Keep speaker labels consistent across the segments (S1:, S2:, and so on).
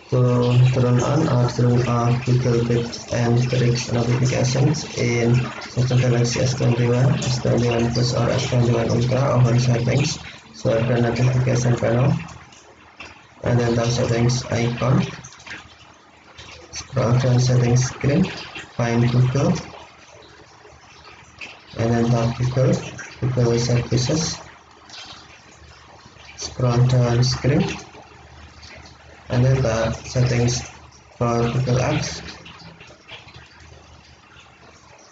S1: To turn on or turn off Google Tips and Tricks notifications in Samsung Galaxy S21, S21 Plus or S21 Ultra, open settings, swipe the notification panel, and then tap settings icon, scroll down settings screen, find Google, and then tap Google services, scroll down screen, and then the settings for Google Apps,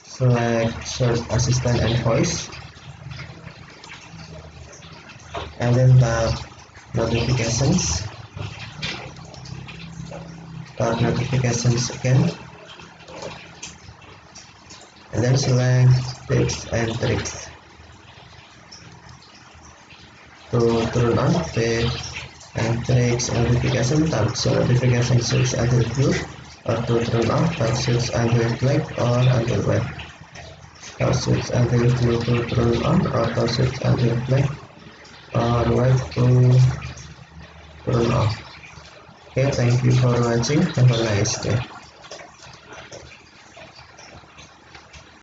S1: select search assistant and voice, and then tap notifications, tap notifications again, and then select tips and tricks. To turn on tips and tricks notification, tap notification switch until blue, or to turn off, tap switch until black or until white. Tap switch until blue to turn on, or tap switch until black or white to turn off. Okay, thank you for watching. Have a nice day.